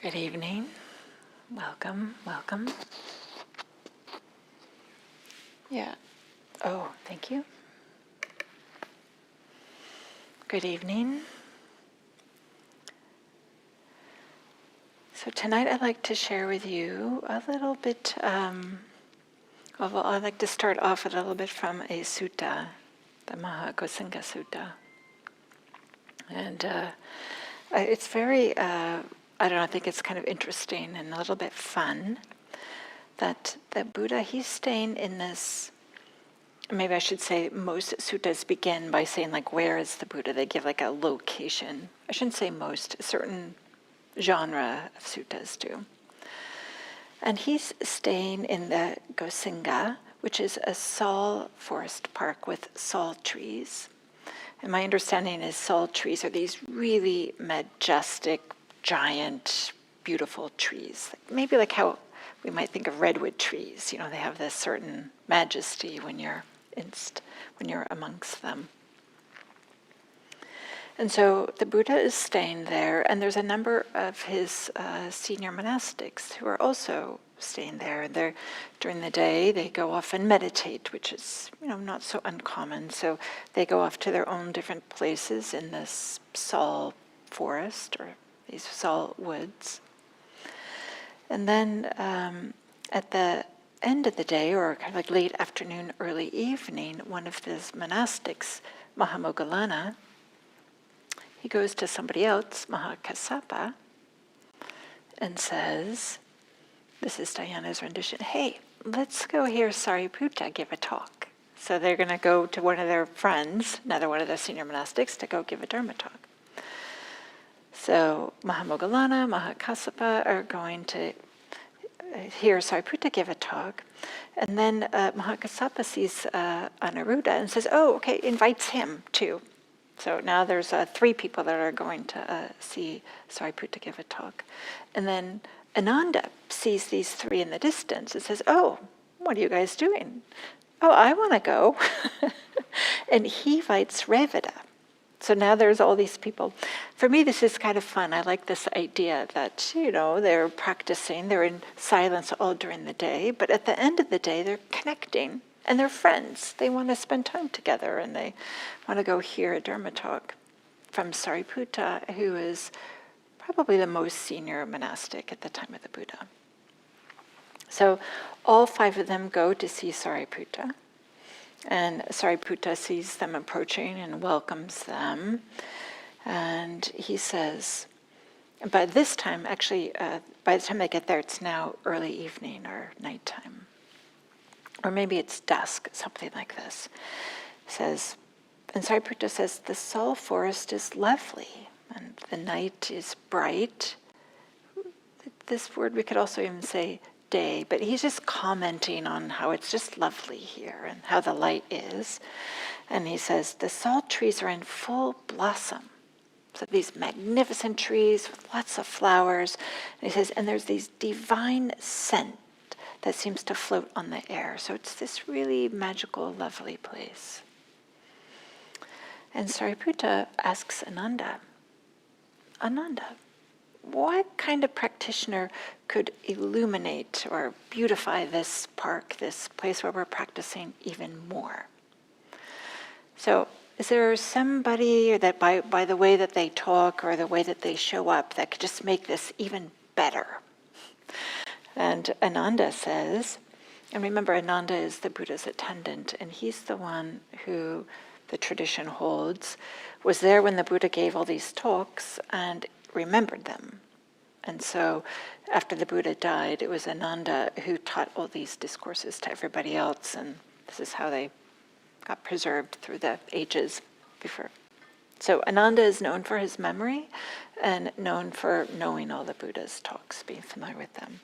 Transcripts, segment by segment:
Good evening. Welcome, welcome. Yeah. Oh, thank you. Good evening. So tonight I'd like to share with you a little bit, I'd like to start off a little bit from a sutta, the Mahāgosiṅga Sutta. And it's very, I don't know, I think it's kind of interesting and a little bit fun that the Buddha, he's staying in this, maybe I should say most suttas begin by saying like, where is the Buddha? They give like a location. I shouldn't say most, certain genre of suttas do. And he's staying in the Gosinga, which is a sal forest park with sal trees. And my understanding is sal trees are these really majestic, giant, beautiful trees. Maybe like how we might think of redwood trees. You know, they have this certain majesty when you're amongst them. And so the Buddha is staying there, and there's a number of his senior monastics who are also staying there. During the day, they go off and meditate, which is, not so uncommon. So they go off to their own different places in this sal forest or these sal woods. And then at the end of the day, or kind of like late afternoon, early evening, one of these monastics, Mahāgosiṅga, he goes to somebody else, Mahākassapa, and says, this is Diana's rendition, hey, let's go hear Sariputta give a talk. So they're going to go to one of their friends, another one of their senior monastics, to go give a Dharma talk. So Mahāgosiṅga, Mahākassapa are going to hear Sariputta give a talk. And then Mahākassapa sees Anuruddha and says, oh, okay, invites him too. So now there's 3 people that are going to see Sariputta give a talk. And then Ananda sees these 3 in the distance and says, oh, what are you guys doing? Oh, I want to go. And he invites Revada. So now there's all these people. For me, this is kind of fun. I like this idea that, they're practicing, they're in silence all during the day, but at the end of the day, they're connecting. And they're friends. They want to spend time together, and they want to go hear a Dharma talk from Sariputta, who is probably the most senior monastic at the time of the Buddha. So all 5 of them go to see Sariputta, and Sariputta sees them approaching and welcomes them. And he says, by this time, actually, by the time they get there, it's now early evening or nighttime. Or maybe it's dusk, something like this. And Sariputta says, the sal forest is lovely, and the night is bright. This word, we could also even say day, but he's just commenting on how it's just lovely here and how the light is. And he says, the sal trees are in full blossom. So these magnificent trees with lots of flowers. And he says, and there's these divine scent that seems to float on the air. So it's this really magical, lovely place. And Sariputta asks Ananda, what kind of practitioner could illuminate or beautify this park, this place where we're practicing even more? So is there somebody that by the way that they talk or the way that they show up that could just make this even better? And Ananda says, and remember Ananda is the Buddha's attendant, and he's the one who, the tradition holds, was there when the Buddha gave all these talks and remembered them. And so after the Buddha died, it was Ananda who taught all these discourses to everybody else, and this is how they got preserved through the ages before. So Ananda is known for his memory and known for knowing all the Buddha's talks, being familiar with them.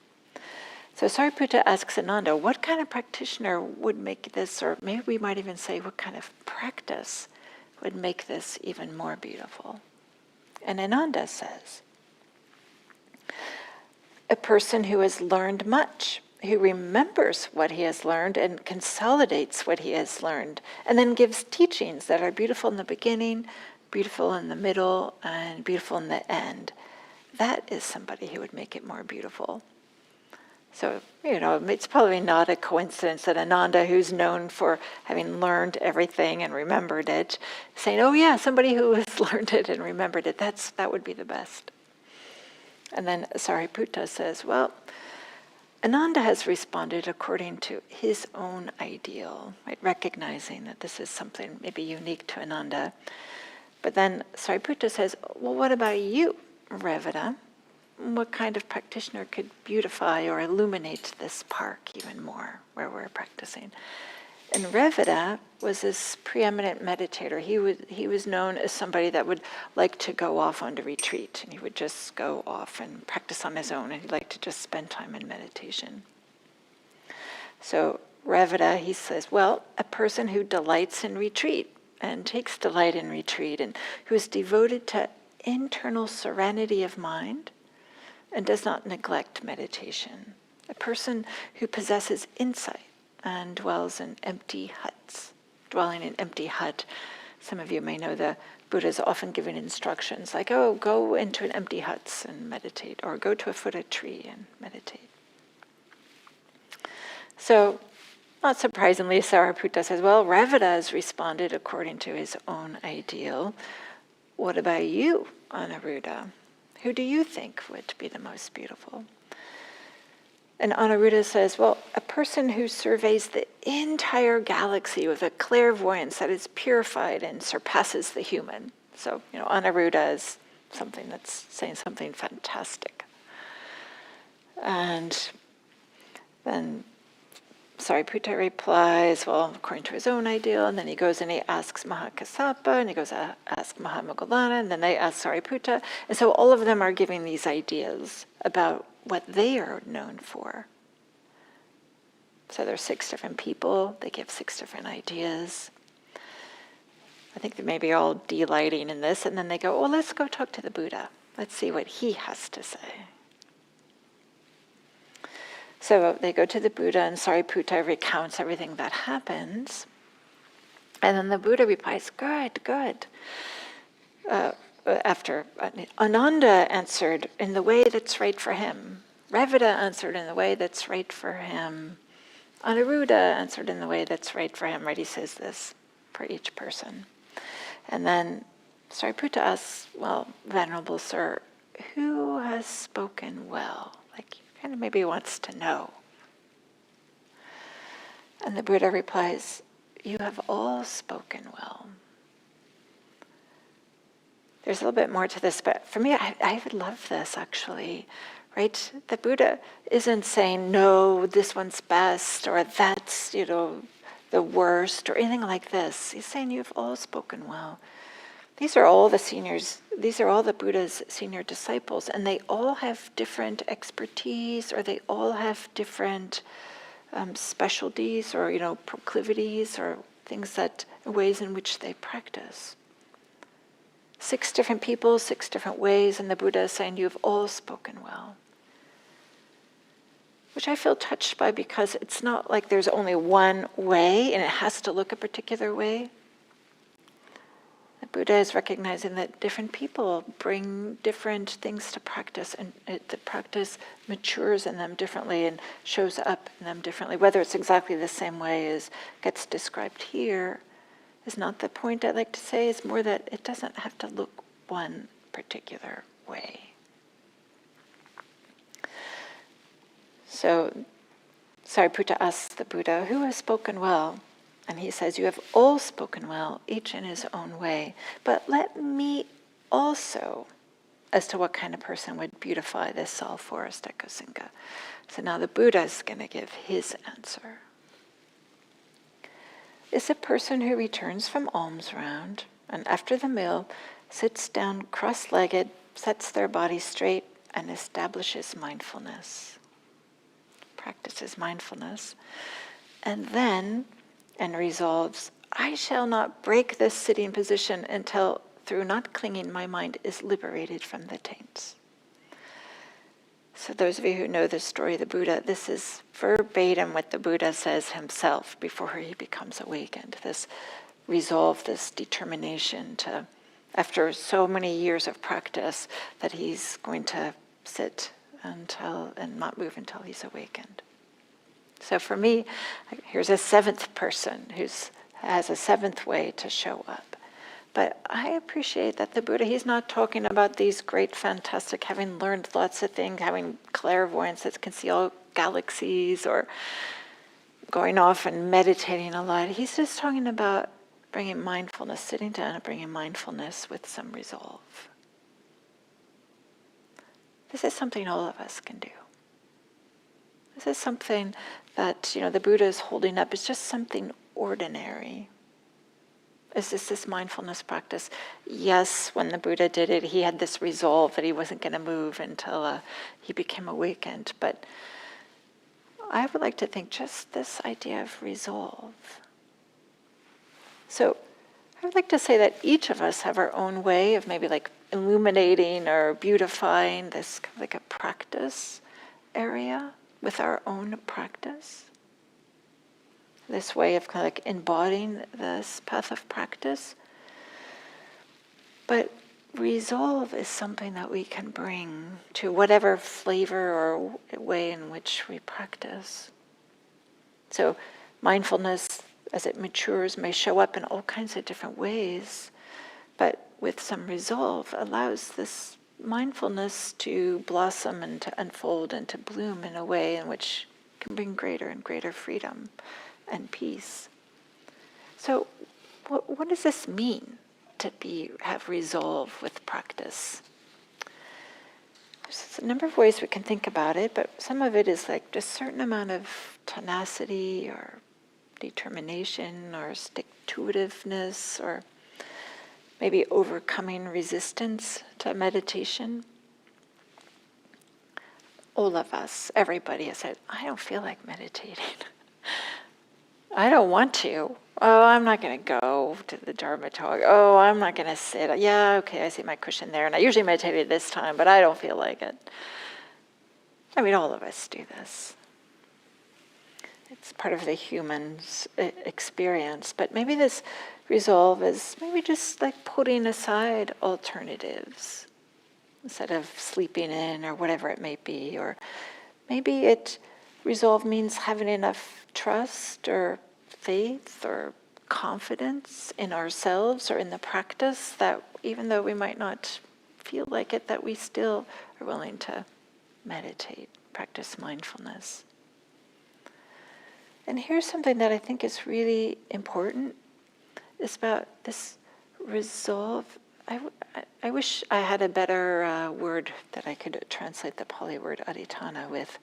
So Sariputta asks Ananda, what kind of practitioner would make this, or maybe we might even say what kind of practice would make this even more beautiful? And Ananda says, a person who has learned much, who remembers what he has learned and consolidates what he has learned, and then gives teachings that are beautiful in the beginning, beautiful in the middle, and beautiful in the end. that is somebody who would make it more beautiful. So, it's probably not a coincidence that Ananda, who's known for having learned everything and remembered it, saying, oh yeah, somebody who has learned it and remembered it, that would be the best. And then Sariputta says, well, Ananda has responded according to his own ideal, right? Recognizing that this is something maybe unique to Ananda. But then Sariputta says, well, what about you, Revata? What kind of practitioner could beautify or illuminate this park even more where we're practicing? And Revata was this preeminent meditator. He was known as somebody that would like to go off on a retreat, and he would just go off and practice on his own, and he'd like to just spend time in meditation. So Revata, he says, well, a person who delights in retreat and takes delight in retreat and who is devoted to internal serenity of mind and does not neglect meditation. A person who possesses insight and dwells in empty huts. Dwelling in empty hut, some of you may know the Buddha is often giving instructions like, oh, go into an empty hut and meditate, or go to a foot of a tree and meditate. So, not surprisingly, Sariputta says, well, Revata has responded according to his own ideal. What about you, Anuruddha? Who do you think would be the most beautiful? And Anuruddha says, well, a person who surveys the entire galaxy with a clairvoyance that is purified and surpasses the human. So, Anuruddha is something that's saying something fantastic. And then Sariputta replies, well, according to his own ideal, and then he goes and he asks Mahāgosiṅga, and he goes to ask Mahamoggallana, and then they ask Sariputta. And so all of them are giving these ideas about what they are known for. So there's 6 different people, they give 6 different ideas. I think they may be all delighting in this, and then they go, well, let's go talk to the Buddha. Let's see what he has to say. So they go to the Buddha, and Sariputta recounts everything that happens. And then the Buddha replies, good. After Ananda answered in the way that's right for him. Revata answered in the way that's right for him. Anuruddha answered in the way that's right for him. Right? He says this for each person. And then Sariputta asks, well, Venerable Sir, who has spoken well? Kind of maybe wants to know. And the Buddha replies, you have all spoken well. There's a little bit more to this, but for me, I would love this actually, right? The Buddha isn't saying, no, this one's best, or that's, the worst, or anything like this. He's saying you've all spoken well. These are all the Buddha's senior disciples, and they all have different expertise, or they all have different specialties, or proclivities, or ways in which they practice. 6 different people, 6 different ways, and the Buddha is saying, you've all spoken well. Which I feel touched by, because it's not like there's only one way, and it has to look a particular way. The Buddha is recognizing that different people bring different things to practice, and the practice matures in them differently and shows up in them differently. Whether it's exactly the same way as gets described here is not the point I'd like to say. It's more that it doesn't have to look one particular way. So Sariputta asks the Buddha, who has spoken well? And he says, you have all spoken well, each in his own way. But let me also, as to what kind of person would beautify this salt forest at Gosinga. So now the Buddha is going to give his answer. Is a person who returns from alms round, and after the meal, sits down cross-legged, sets their body straight, and establishes mindfulness. Practices mindfulness. And then and resolves, I shall not break this sitting position until, through not clinging, my mind is liberated from the taints. So those of you who know the story of the Buddha, this is verbatim what the Buddha says himself before he becomes awakened. This resolve, this determination to after so many years of practice, that he's going to sit and not move until he's awakened. So for me, here's a seventh person who has a seventh way to show up. But I appreciate that the Buddha, he's not talking about these great, fantastic, having learned lots of things, having clairvoyance that can see all galaxies, or going off and meditating a lot. He's just talking about bringing mindfulness, sitting down and bringing mindfulness with some resolve. This is something all of us can do. This is something that, the Buddha is holding up. It's just something ordinary. Is this mindfulness practice? Yes, when the Buddha did it, he had this resolve that he wasn't going to move until he became awakened. But I would like to think just this idea of resolve. So I would like to say that each of us have our own way of maybe like illuminating or beautifying this kind of like a practice area with our own practice. This way of kind of like embodying this path of practice. But resolve is something that we can bring to whatever flavor or way in which we practice. So mindfulness, as it matures, may show up in all kinds of different ways, but with some resolve allows this mindfulness to blossom and to unfold and to bloom in a way in which can bring greater and greater freedom and peace. So what does this mean to have resolve with practice? There's a number of ways we can think about it, but some of it is like just a certain amount of tenacity or determination or stick-to-itiveness, or maybe overcoming resistance to meditation. All of us, everybody has said, I don't feel like meditating. I don't want to. Oh, I'm not going to go to the Dharma talk. Oh, I'm not going to sit. Yeah, okay, I see my cushion there, and I usually meditate at this time, but I don't feel like it. I mean, all of us do this. It's part of the human's experience. But maybe this resolve is maybe just like putting aside alternatives instead of sleeping in or whatever it may be. Or maybe resolve means having enough trust or faith or confidence in ourselves or in the practice that even though we might not feel like it, that we still are willing to meditate, practice mindfulness. And here's something that I think is really important, is about this resolve. I wish I had a better word that I could translate the Pali word adhitthana with.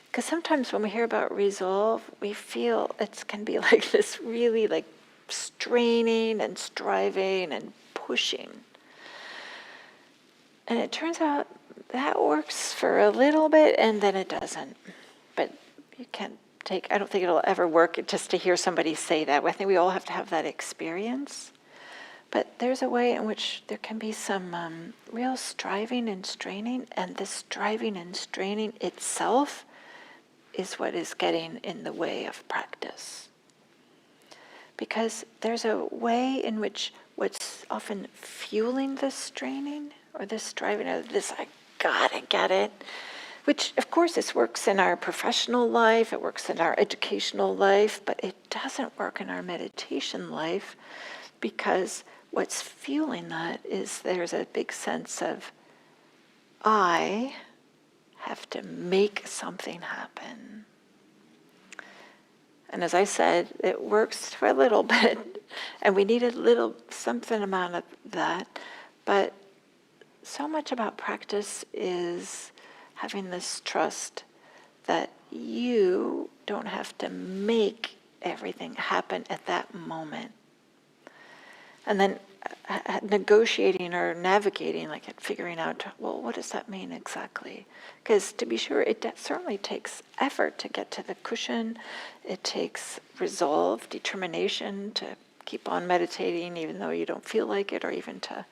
Because sometimes when we hear about resolve, we feel it can be like this really like straining and striving and pushing. And it turns out that works for a little bit and then it doesn't. But you can't I don't think it'll ever work just to hear somebody say that. I think we all have to have that experience. But there's a way in which there can be some real striving and straining, and this striving and straining itself is what is getting in the way of practice. Because there's a way in which what's often fueling this straining or this striving, or this I gotta get it, which of course this works in our professional life, it works in our educational life, but it doesn't work in our meditation life, because what's fueling that is there's a big sense of I have to make something happen. And as I said, it works for a little bit, and we need something amount of that, but so much about practice is having this trust that you don't have to make everything happen at that moment. And then negotiating or navigating, like figuring out, well, what does that mean exactly? Because to be sure, it certainly takes effort to get to the cushion. It takes resolve, determination to keep on meditating even though you don't feel like it, or even to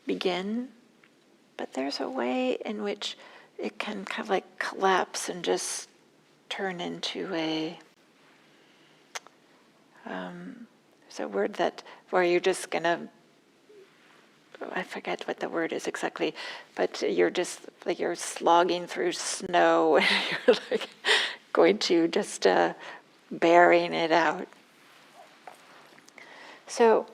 begin. But there's a way in which it can kind of like collapse and just turn into there's a word where you're just going to I forget what the word is exactly, but you're just like you're slogging through snow and you're like going to just bearing it out. So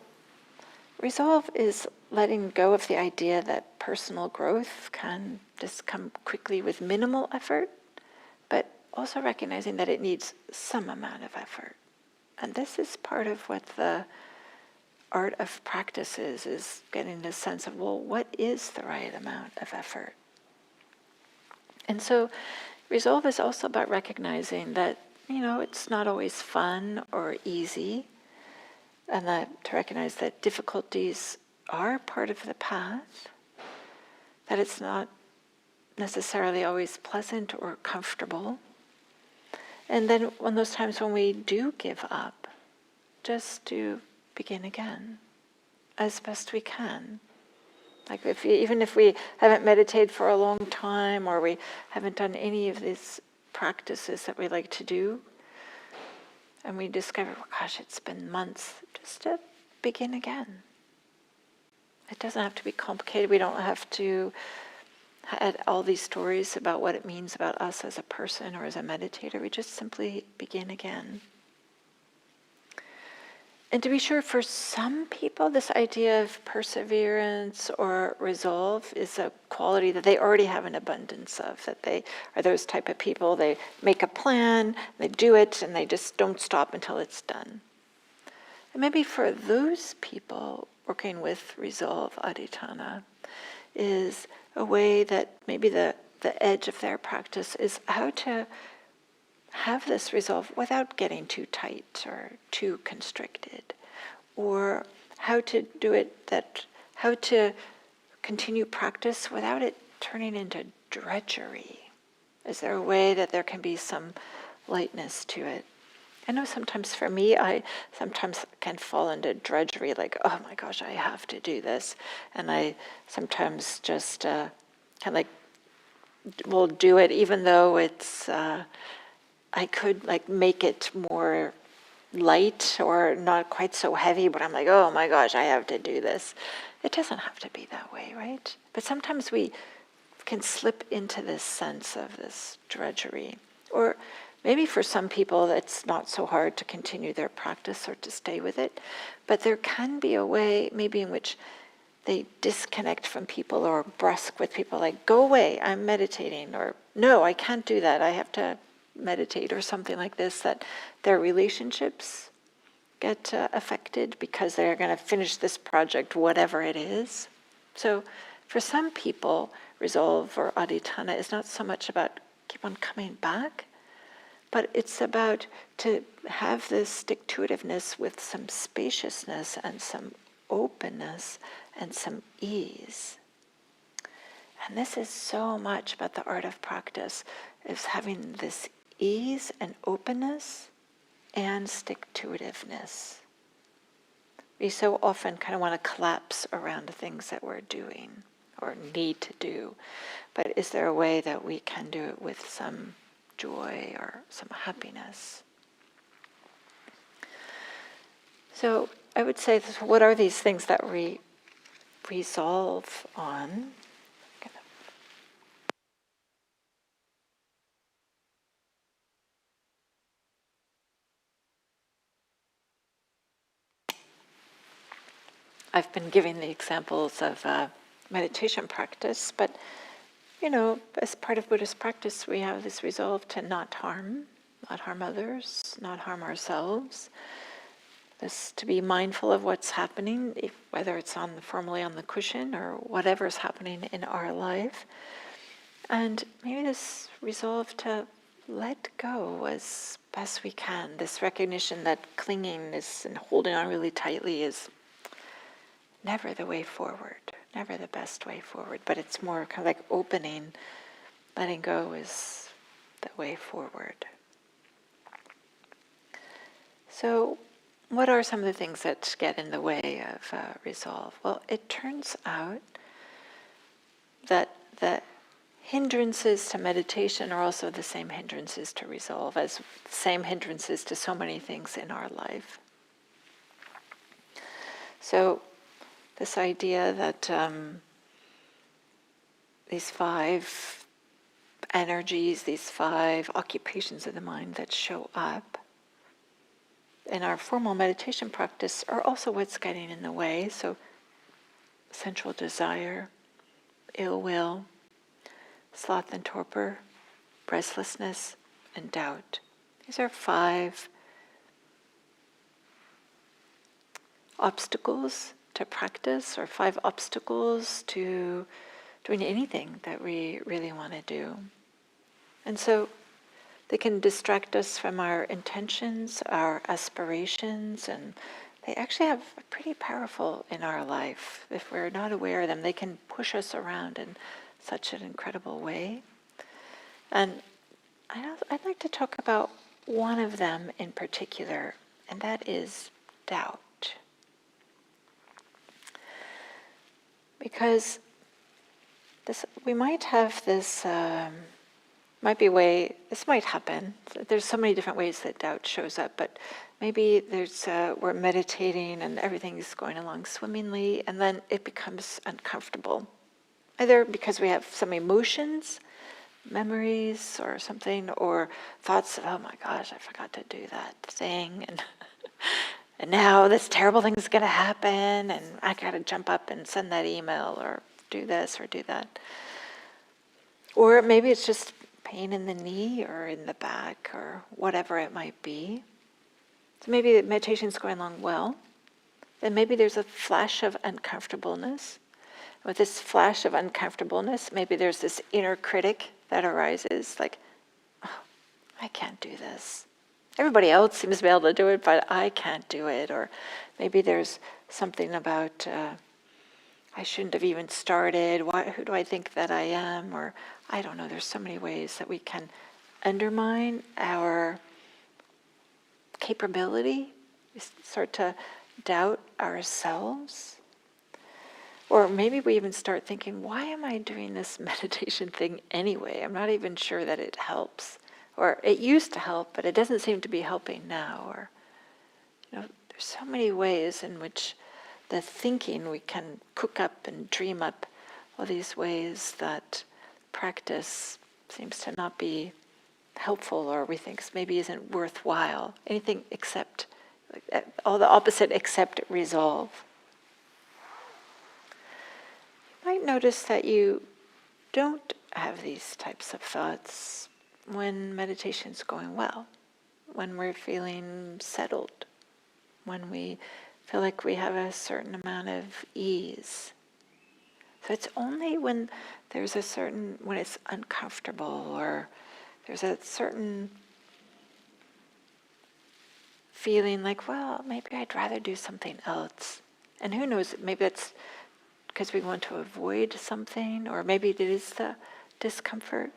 resolve is letting go of the idea that personal growth can just come quickly with minimal effort, but also recognizing that it needs some amount of effort. And this is part of what the art of practice is getting this sense of, well, what is the right amount of effort? And so resolve is also about recognizing that, it's not always fun or easy, and that to recognize that difficulties are part of the path, that it's not necessarily always pleasant or comfortable. And then on those times when we do give up, just to begin again as best we can. Like even if we haven't meditated for a long time, or we haven't done any of these practices that we like to do, and we discover, well, gosh, it's been months, just to begin again. It doesn't have to be complicated. We don't have to add all these stories about what it means about us as a person or as a meditator. We just simply begin again. And to be sure, for some people, this idea of perseverance or resolve is a quality that they already have an abundance of, that they are those type of people. They make a plan, they do it, and they just don't stop until it's done. And maybe for those people, working with resolve adhitthana is a way that maybe the edge of their practice is how to have this resolve without getting too tight or too constricted, or how to do it, how to continue practice without it turning into drudgery. Is there a way that there can be some lightness to it? I know sometimes for me, I sometimes can fall into drudgery, like, oh my gosh, I have to do this. And I sometimes just kind of like will do it even though it's, I could like make it more light or not quite so heavy, but I'm like, oh my gosh, I have to do this. It doesn't have to be that way, right? But sometimes we can slip into this sense of this drudgery. Or maybe for some people it's not so hard to continue their practice or to stay with it, but there can be a way maybe in which they disconnect from people or brusque with people, like, go away, I'm meditating, or no, I can't do that, I have to meditate, or something like this, that their relationships get affected because they're going to finish this project, whatever it is. So for some people, resolve or adhitthana is not so much about keep on coming back, but it's about to have this stick-to-itiveness with some spaciousness and some openness and some ease. And this is so much about the art of practice, is having this ease and openness and stick-to-itiveness. We so often kind of want to collapse around the things that we're doing or need to do. But is there a way that we can do it with some joy or some happiness? So I would say, what are these things that we resolve on? I've been giving the examples of meditation practice, but as part of Buddhist practice, we have this resolve to not harm others, not harm ourselves. This to be mindful of what's happening, whether it's formally on the cushion or whatever's happening in our life. And maybe this resolve to let go as best we can. This recognition that clinging and holding on really tightly is never the way forward, never the best way forward, but it's more kind of like opening, letting go is the way forward. So what are some of the things that get in the way of resolve? Well, it turns out that the hindrances to meditation are also the same hindrances to resolve as the same hindrances to so many things in our life. So this idea that these 5 energies, these 5 occupations of the mind that show up in our formal meditation practice are also what's getting in the way. So sensual desire, ill will, sloth and torpor, restlessness, and doubt. These are 5 obstacles to practice, or 5 obstacles to doing anything that we really want to do. And so they can distract us from our intentions, our aspirations, and they actually have pretty powerful in our life. If we're not aware of them, they can push us around in such an incredible way. And I'd like to talk about one of them in particular, and that is doubt. Because we might have this, this might happen. There's so many different ways that doubt shows up, but maybe we're meditating and everything's going along swimmingly, and then it becomes uncomfortable. Either because we have some emotions, memories or something, or thoughts of, oh my gosh, I forgot to do that thing, and now this terrible thing is going to happen, and I got to jump up and send that email, or do this or do that. Or maybe it's just pain in the knee or in the back or whatever it might be. So maybe the meditation's going along well. Then maybe there's a flash of uncomfortableness. With this flash of uncomfortableness, maybe there's this inner critic that arises, like, oh, I can't do this. Everybody else seems to be able to do it, but I can't do it. Or maybe there's something about, I shouldn't have even started. Who do I think that I am? Or I don't know. There's so many ways that we can undermine our capability. We start to doubt ourselves. Or maybe we even start thinking, why am I doing this meditation thing anyway? I'm not even sure that it helps. Or it used to help, but it doesn't seem to be helping now. Or, there's so many ways in which the thinking, we can cook up and dream up all these ways that practice seems to not be helpful, or we think maybe isn't worthwhile. Anything except, all the opposite except resolve. You might notice that you don't have these types of thoughts when meditation's going well, when we're feeling settled, when we feel like we have a certain amount of ease. So it's only when there's when it's uncomfortable, or there's a certain feeling like, well, maybe I'd rather do something else. And who knows, maybe that's because we want to avoid something, or maybe it is the discomfort.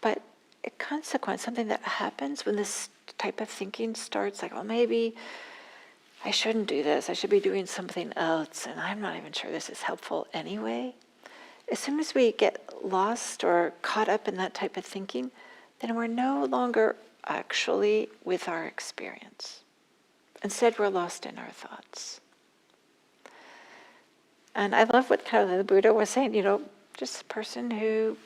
But a consequence, something that happens when this type of thinking starts, like, well, maybe I shouldn't do this, I should be doing something else, and I'm not even sure this is helpful anyway. As soon as we get lost or caught up in that type of thinking, then we're no longer actually with our experience. Instead, we're lost in our thoughts. And I love what kind of the Buddha was saying, just a person who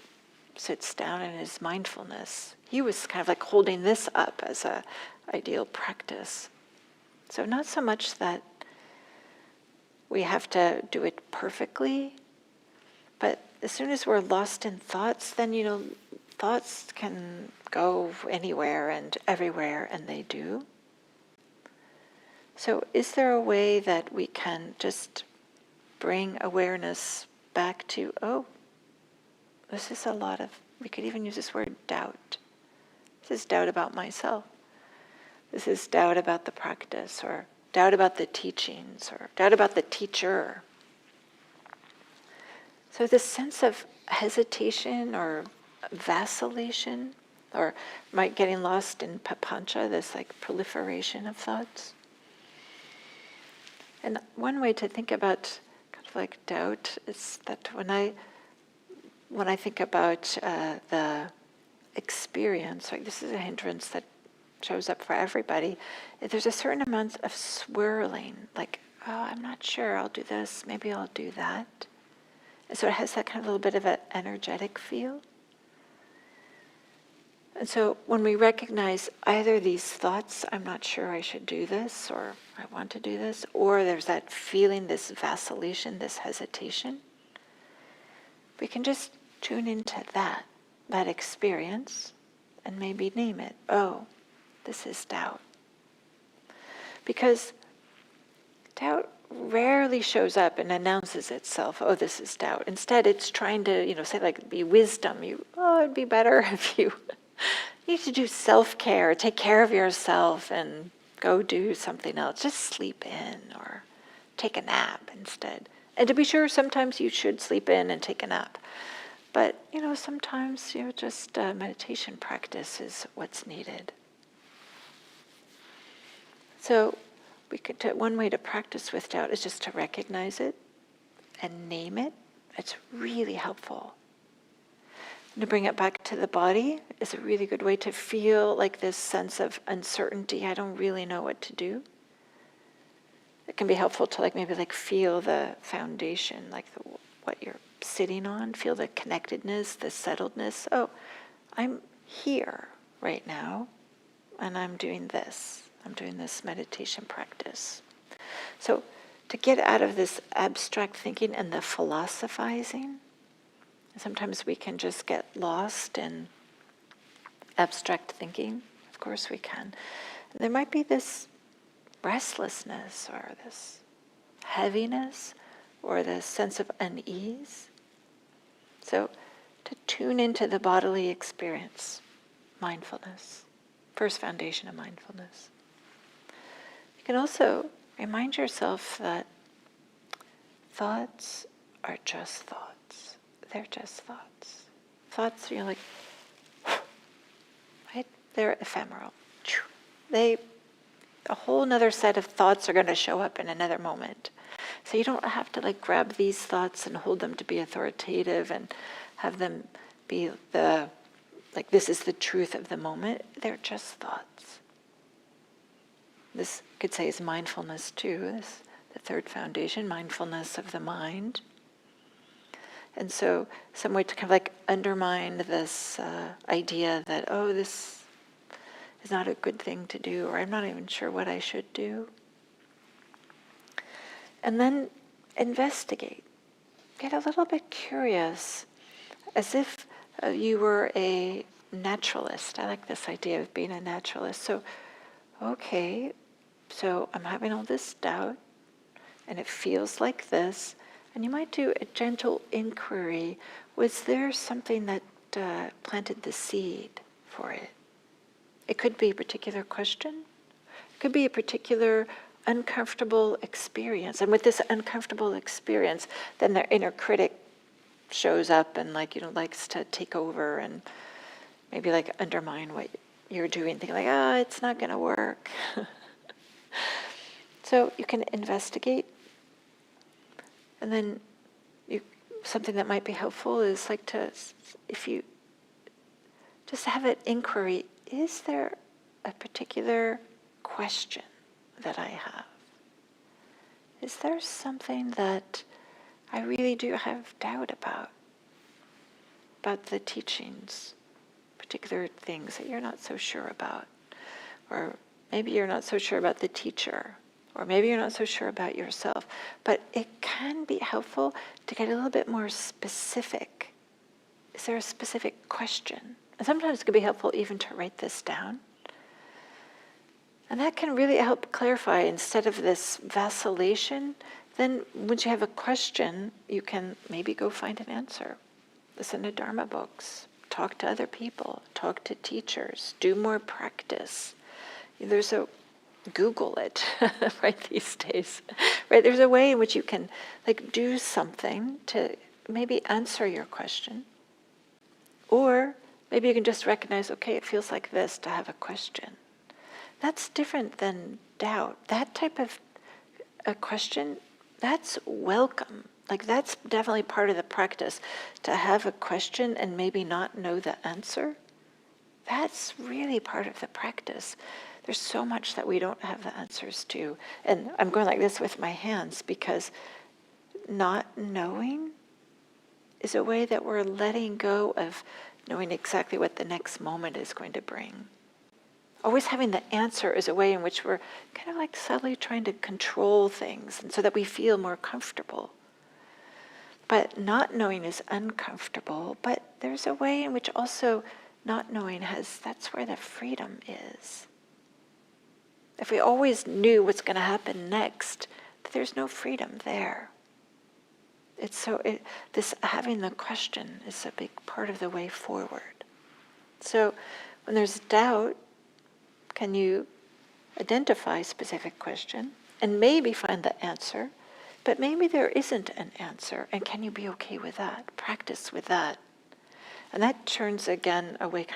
sits down in his mindfulness. He was kind of like holding this up as an ideal practice. So not so much that we have to do it perfectly, but as soon as we're lost in thoughts, then, thoughts can go anywhere and everywhere, and they do. So is there a way that we can just bring awareness back to, this is a lot of, we could even use this word, doubt. This is doubt about myself. This is doubt about the practice, or doubt about the teachings, or doubt about the teacher. So this sense of hesitation or vacillation, or getting lost in papancha, this proliferation of thoughts. And one way to think about doubt is that when I think about the experience, this is a hindrance that shows up for everybody, there's a certain amount of swirling, oh, I'm not sure, I'll do this, maybe I'll do that. And so it has that kind of a little bit of an energetic feel. And so when we recognize either these thoughts, I'm not sure I should do this, or I want to do this, or there's that feeling, this vacillation, this hesitation, we can just tune into that experience, and maybe name it. Oh, this is doubt. Because doubt rarely shows up and announces itself, oh, this is doubt. Instead, it's trying to, say like be wisdom. It'd be better if you need to do self-care, take care of yourself and go do something else. Just sleep in or take a nap instead. And to be sure, sometimes you should sleep in and take a nap. But, sometimes, just meditation practice is what's needed. So one way to practice with doubt is just to recognize it and name it. It's really helpful. And to bring it back to the body is a really good way to feel like this sense of uncertainty. I don't really know what to do. It can be helpful to maybe feel the foundation, what you're sitting on, feel the connectedness, the settledness. Oh, I'm here right now, and I'm doing this. I'm doing this meditation practice. So to get out of this abstract thinking and the philosophizing, sometimes we can just get lost in abstract thinking. Of course we can. There might be this restlessness or this heaviness or this sense of unease. So to tune into the bodily experience, mindfulness, first foundation of mindfulness. You can also remind yourself that thoughts are just thoughts. They're just thoughts. Thoughts, right? They're ephemeral. A whole nother set of thoughts are going to show up in another moment. So you don't have to grab these thoughts and hold them to be authoritative and have them be this is the truth of the moment. They're just thoughts. This could say is mindfulness too. The third foundation, mindfulness of the mind. And so some way to kind of undermine this idea that, oh, this is not a good thing to do, or I'm not even sure what I should do. And then investigate. Get a little bit curious, as if you were a naturalist. I like this idea of being a naturalist. So, okay, so I'm having all this doubt, and it feels like this, and you might do a gentle inquiry. Was there something that planted the seed for it? It could be a particular question. It could be a particular uncomfortable experience. And with this uncomfortable experience, then their inner critic shows up and likes to take over and maybe undermine what you're doing, thinking it's not going to work. So you can investigate. And then something that might be helpful is if you just have an inquiry, is there a particular question that I have? Is there something that I really do have doubt about the teachings, particular things that you're not so sure about? Or maybe you're not so sure about the teacher, or maybe you're not so sure about yourself. But it can be helpful to get a little bit more specific. Is there a specific question? And sometimes it can be helpful even to write this down. And that can really help clarify instead of this vacillation. Then once you have a question, you can maybe go find an answer. Listen to Dharma books, talk to other people, talk to teachers, do more practice. There's Google it, right, these days. Right, there's a way in which you can do something to maybe answer your question. Or maybe you can just recognize, okay, it feels like this to have a question. That's different than doubt. That type of a question, that's welcome. That's definitely part of the practice. To have a question and maybe not know the answer, that's really part of the practice. There's so much that we don't have the answers to. And I'm going like this with my hands because not knowing is a way that we're letting go of knowing exactly what the next moment is going to bring. Always having the answer is a way in which we're kind of like subtly trying to control things, and so that we feel more comfortable. But not knowing is uncomfortable, but there's a way in which also not knowing that's where the freedom is. If we always knew what's going to happen next, there's no freedom there. This having the question is a big part of the way forward. So when there's doubt, can you identify a specific question and maybe find the answer, but maybe there isn't an answer, and can you be okay with that? Practice with that. And that turns again away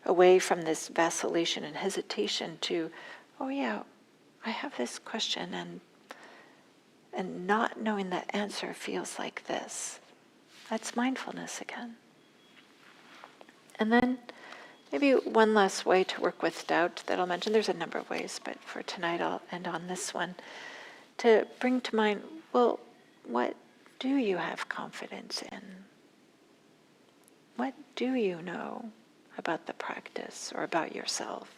away from this vacillation and hesitation to, oh yeah, I have this question and not knowing the answer feels like this. That's mindfulness again. And then maybe one last way to work with doubt that I'll mention. There's a number of ways, but for tonight I'll end on this one. To bring to mind, well, what do you have confidence in? What do you know about the practice or about yourself?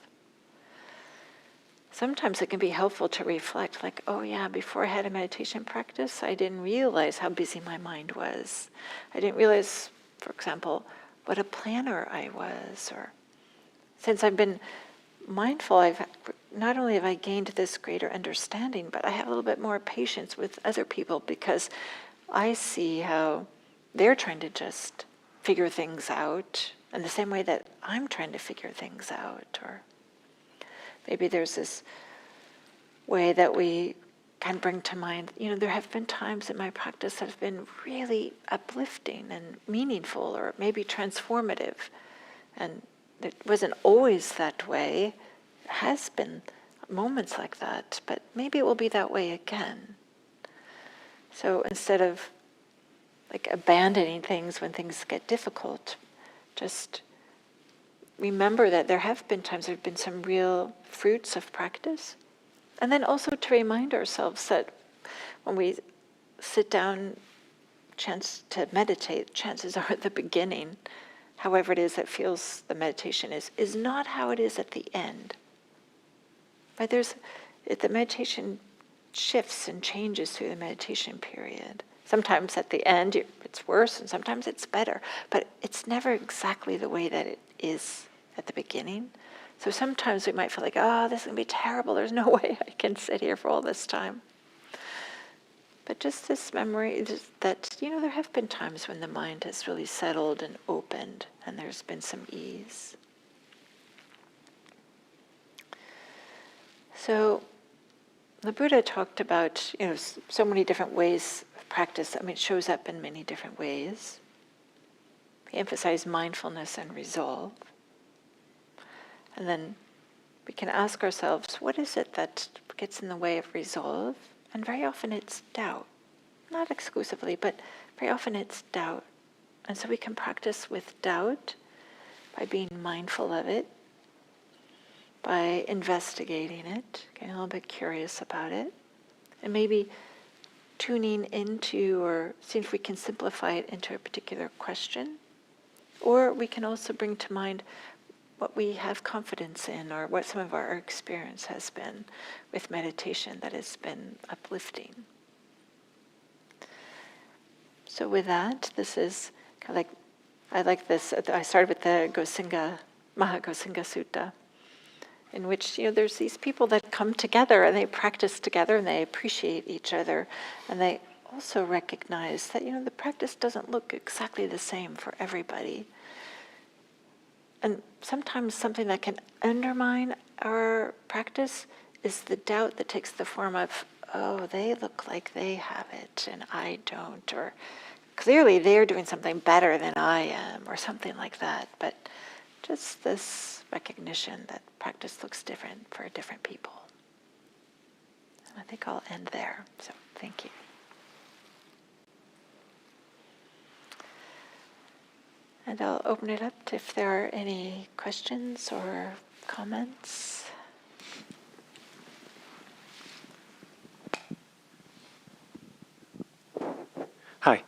Sometimes it can be helpful to reflect, like, oh yeah, before I had a meditation practice, I didn't realize how busy my mind was. I didn't realize, for example, what a planner I was. Or since I've been mindful, not only have I gained this greater understanding, but I have a little bit more patience with other people because I see how they're trying to just figure things out in the same way that I'm trying to figure things out. Or maybe there's this way that we can bring to mind, there have been times in my practice that have been really uplifting and meaningful or maybe transformative. And it wasn't always that way. It has been moments like that, but maybe it will be that way again. So instead of like abandoning things when things get difficult, just remember that there have been times there have been some real fruits of practice. And then also to remind ourselves that when we sit down to meditate, chances are at the beginning, however it is that feels the meditation is not how it is at the end. But the meditation shifts and changes through the meditation period. Sometimes at the end it's worse and sometimes it's better, but it's never exactly the way that it is at the beginning. So sometimes we might feel like, this is going to be terrible. There's no way I can sit here for all this time. But just this memory that, there have been times when the mind has really settled and opened and there's been some ease. So the Buddha talked about, so many different ways of practice. It shows up in many different ways. He emphasized mindfulness and resolve. And then we can ask ourselves, what is it that gets in the way of resolve? And very often it's doubt. Not exclusively, but very often it's doubt. And so we can practice with doubt by being mindful of it, by investigating it, getting a little bit curious about it, and maybe tuning into or seeing if we can simplify it into a particular question. Or we can also bring to mind what we have confidence in or what some of our experience has been with meditation that has been uplifting. So with that, this is kind of like, I like this, I started with the Mahāgosiṅga Sutta, in which there's these people that come together and they practice together and they appreciate each other, and they also recognize that the practice doesn't look exactly the same for everybody. And sometimes something that can undermine our practice is the doubt that takes the form of, they look like they have it and I don't, or clearly they're doing something better than I am, or something like that. But just this recognition that practice looks different for different people. And I think I'll end there. So thank you. And I'll open it up to if there are any questions or comments. Hi.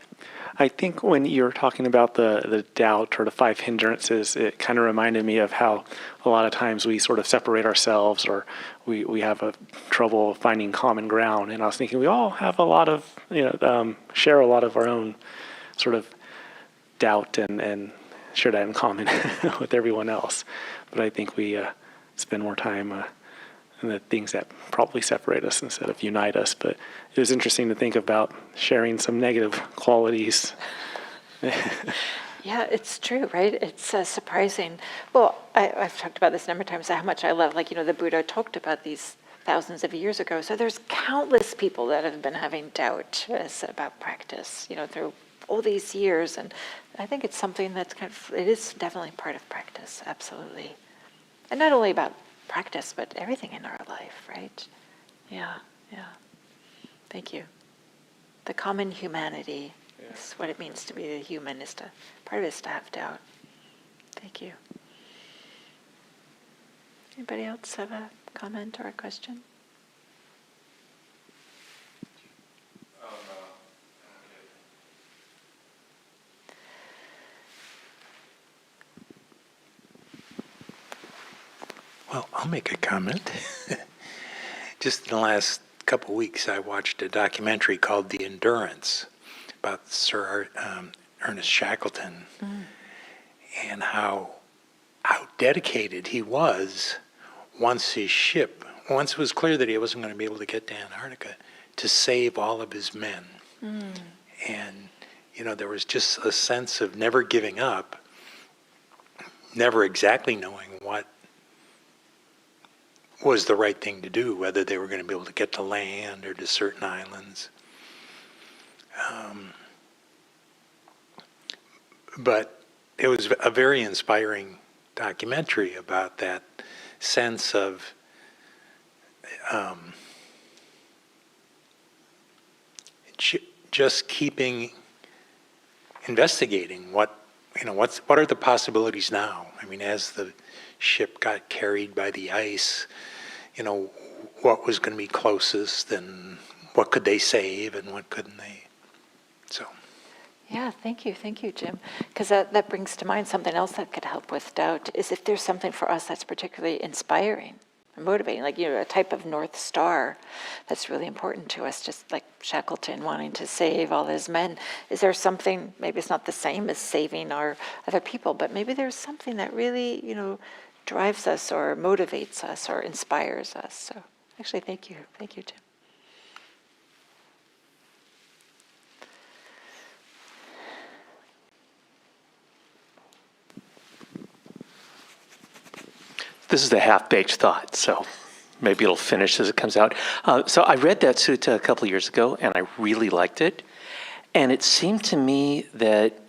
I think when you were talking about the doubt or the five hindrances, it kind of reminded me of how a lot of times we sort of separate ourselves, or we have a trouble finding common ground. And I was thinking we all have a lot of, share a lot of our own sort of doubt and share that in common with everyone else. But I think we spend more time in the things that probably separate us instead of unite us. But it was interesting to think about sharing some negative qualities. Yeah, it's true, right? It's surprising. Well, I've talked about this a number of times, how much I love, the Buddha talked about these thousands of years ago. So there's countless people that have been having doubt about practice, through all these years. And I think it's something that's it is definitely part of practice, absolutely. And not only about practice, but everything in our life, right? Yeah. Thank you. The common humanity is what it means to be a human. Part of it is to have doubt. Thank you. Anybody else have a comment or a question? Well, I'll make a comment. Just in the last couple of weeks, I watched a documentary called The Endurance about Sir Ernest Shackleton and how dedicated he was once it was clear that he wasn't going to be able to get to Antarctica, to save all of his men. And, there was just a sense of never giving up, never exactly knowing what was the right thing to do, whether they were going to be able to get to land or to certain islands. But it was a very inspiring documentary about that sense of just investigating what are the possibilities now. I mean, as the ship got carried by the ice, what was going to be closest, and what could they save and what couldn't they. So. Yeah, thank you, Jim. Because that brings to mind something else that could help with doubt, is if there's something for us that's particularly inspiring or motivating, a type of North Star that's really important to us, just like Shackleton wanting to save all his men. Is there something, maybe it's not the same as saving our other people, but maybe there's something that really, drives us or motivates us or inspires us. So actually, thank you, Jim. This is a half-baked thought, so maybe it'll finish as it comes out. So I read that sutta a couple of years ago, and I really liked it. And it seemed to me that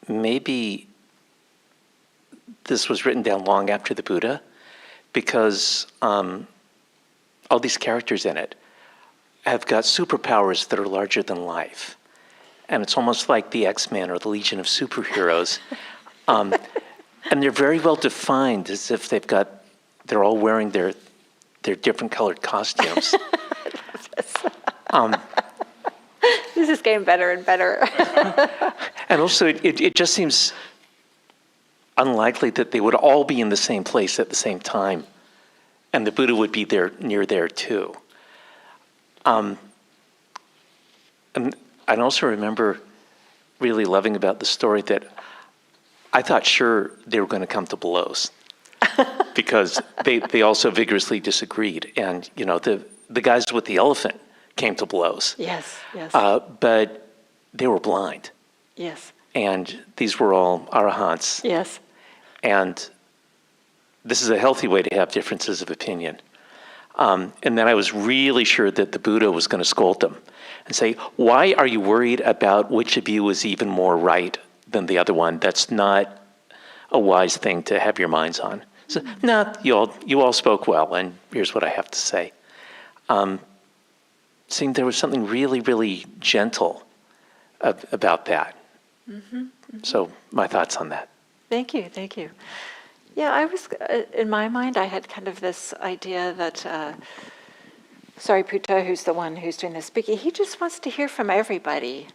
maybe this was written down long after the Buddha, because all these characters in it have got superpowers that are larger than life. And it's almost like the X-Men or the Legion of Superheroes. And they're very well defined, as if they're all wearing their different colored costumes. This is getting better and better. And also, it just seems unlikely that they would all be in the same place at the same time, and the Buddha would be near there too. And I also remember really loving about the story that I thought sure they were going to come to blows because they also vigorously disagreed. And, the guys with the elephant came to blows. Yes. But they were blind. Yes. And these were all arahants. Yes. And this is a healthy way to have differences of opinion. And then I was really sure that the Buddha was going to scold them and say, why are you worried about which of you is even more right than the other one? That's not a wise thing to have your minds on. So, no, you all spoke well, and here's what I have to say. Seemed there was something really, really gentle about that. So my thoughts on that. Thank you. Yeah, I was, in my mind, I had kind of this idea that Sariputta, who's the one who's doing the speaking, he just wants to hear from everybody.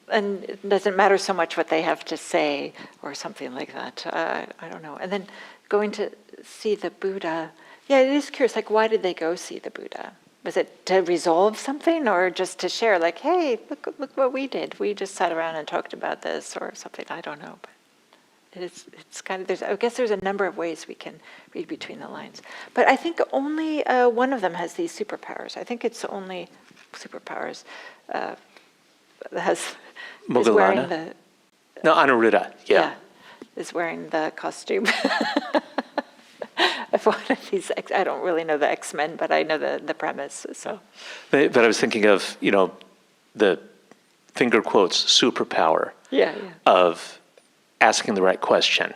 and it doesn't matter so much what they have to say or something like that. I don't know. And then going to see the Buddha. Yeah, it is curious, like, why did they go see the Buddha? Was it to resolve something or just to share, like, hey, look what we did. We just sat around and talked about this or something. I don't know. But it's kind of, I guess there's a number of ways we can read between the lines. But I think only one of them has these superpowers. I think it's only superpowers that is wearing Moggallana? the, No, Anuruddha, yeah. is wearing the costume. Of one of these, I don't really know the X-Men, but I know the premise. So, But I was thinking of, the finger quotes superpower yeah. of asking the right question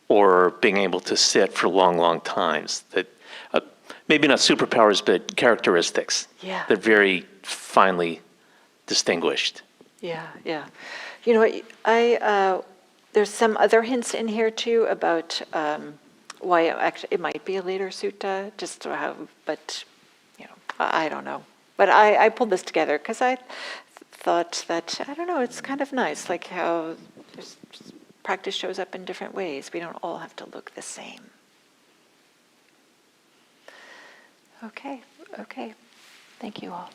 or being able to sit for long, long times. That maybe not superpowers, but characteristics. Yeah. They're very finely distinguished. Yeah. You know what? There's some other hints in here too about why it might be a later sutta. Just to have, but I don't know. But I pulled this together because I thought that I don't know. It's kind of nice, like how practice shows up in different ways. We don't all have to look the same. Okay. Thank you all.